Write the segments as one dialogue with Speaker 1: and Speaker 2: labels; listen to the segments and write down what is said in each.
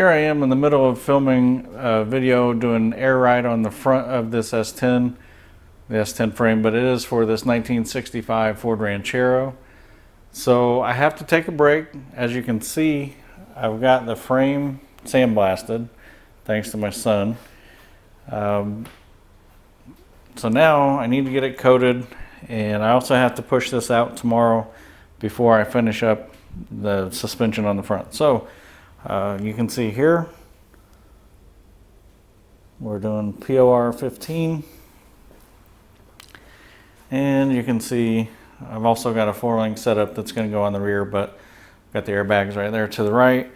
Speaker 1: Here I am in the middle of filming a video doing air ride on the front of this S10, the S10 frame, but it is for this 1965 Ford Ranchero. So I have to take a break. As you can see, I've got the frame sandblasted, thanks to my son. So now I need to get it coated, and I also have to push this out tomorrow before I finish up the suspension on the front. So you can see here, we're doing POR-15, and you can see I've also got a 4-link setup that's going to go on the rear, but got the airbags right there to the right.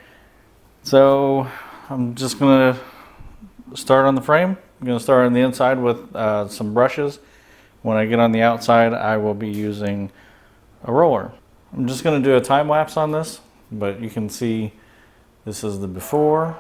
Speaker 1: So I'm just going to start on the frame. I'm going to start on the inside with some brushes. When I get on the outside, I will be using a roller. I'm just going to do a time lapse on this, but you can see this is the before.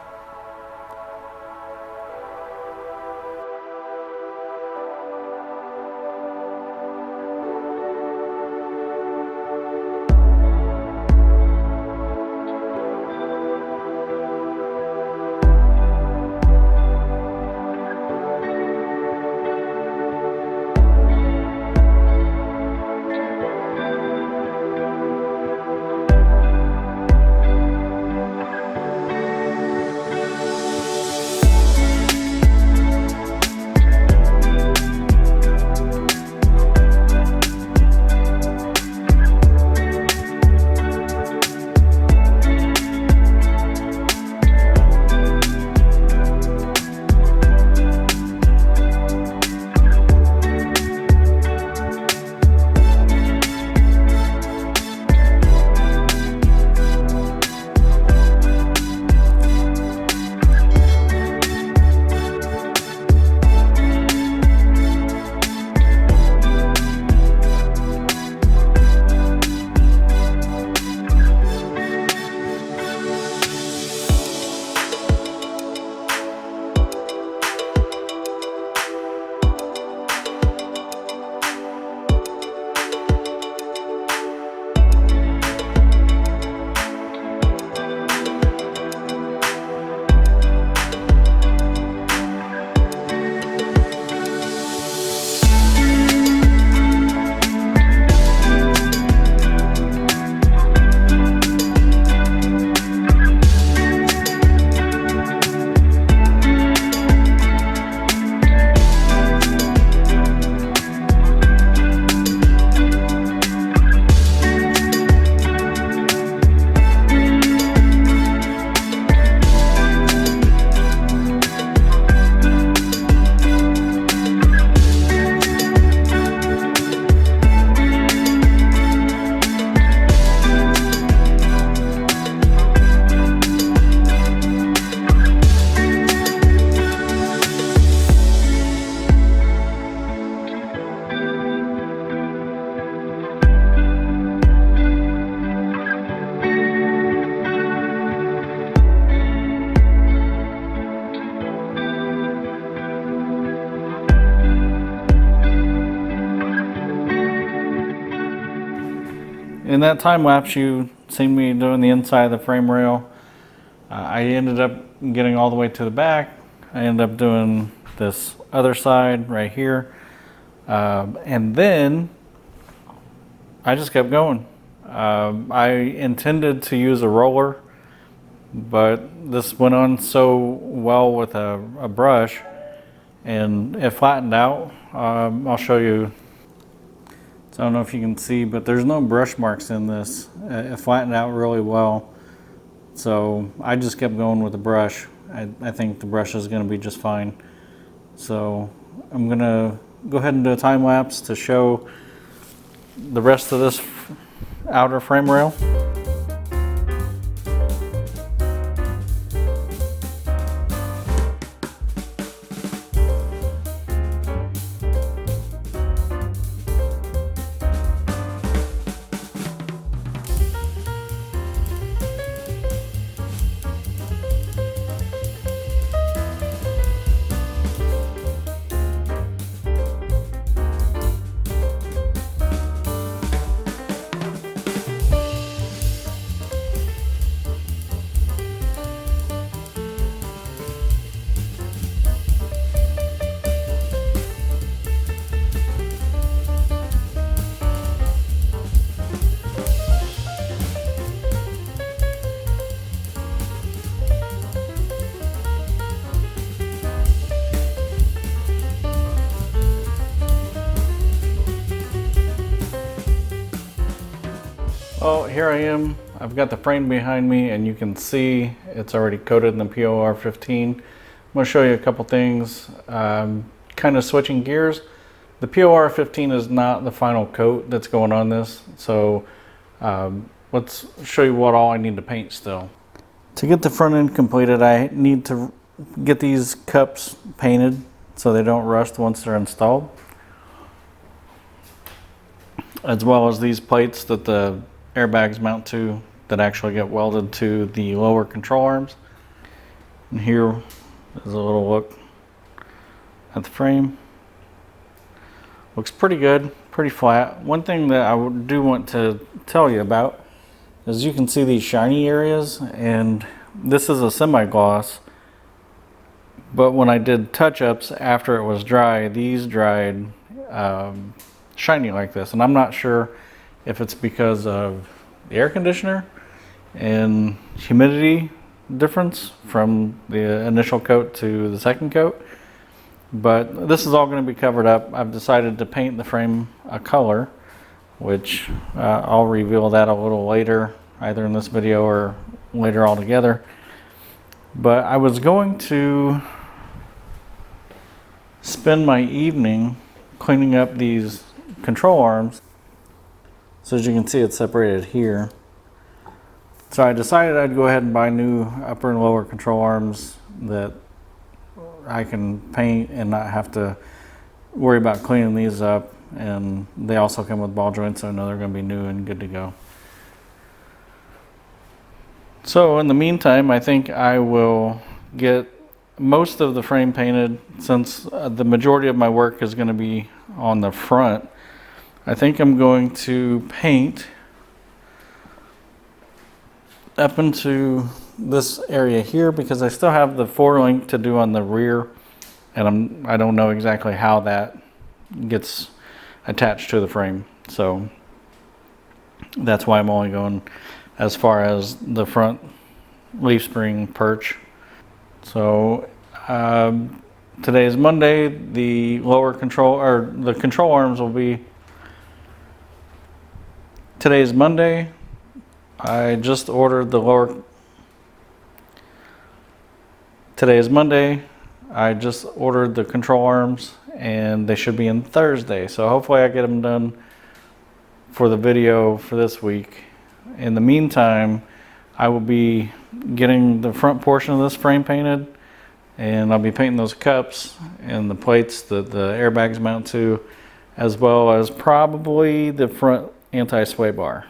Speaker 1: In that time lapse, you seen me doing the inside of the frame rail. I ended up getting all the way to the back. I ended up doing this other side right here. And then I just kept going. I intended to use a roller, but this went on so well with a brush, and it flattened out. I'll show you. So I don't know if you can see, but there's no brush marks in this. It flattened out really well. So I just kept going with the brush. I think the brush is going to be just fine. So I'm going to go ahead and do a time lapse to show the rest of this outer frame rail. Oh, here I am. I've got the frame behind me and you can see it's already coated in the POR-15. I'm going to show you a couple things. Kind of switching gears. The POR-15 is not the final coat that's going on this, so let's show you what all I need to paint still. To get the front end completed, I need to get these cups painted so they don't rust once they're installed, as well as these plates that the airbags mount to that actually get welded to the lower control arms. And here is a little look at the frame. Looks pretty good, pretty flat. One thing that I do want to tell you about is you can see these shiny areas, and this is a semi-gloss, but when I did touch-ups after it was dry, these dried shiny like this, and I'm not sure if it's because of the air conditioner and humidity difference from the initial coat to the second coat, but this is all going to be covered up. I've decided to paint the frame a color, which I'll reveal that a little later, either in this video or later altogether. But I was going to spend my evening cleaning up these control arms. So as you can see, it's separated here. So I decided I'd go ahead and buy new upper and lower control arms that I can paint and not have to worry about cleaning these up. And they also come with ball joints, so I know they're going to be new and good to go. So in the meantime, I think I will get most of the frame painted, since the majority of my work is going to be on the front. I think I'm going to paint up into this area here because I still have the 4-link to do on the rear, and I don't know exactly how that gets attached to the frame. So that's why I'm only going as far as the front leaf spring perch. So today is Monday. The lower control, or the control arms will be, today is Monday. I just ordered the lower, today is Monday. I just ordered the control arms and they should be in Thursday. So hopefully I get them done for the video for this week. In the meantime, I will be getting the front portion of this frame painted, and I'll be painting those cups and the plates that the airbags mount to, as well as probably the front anti-sway bar.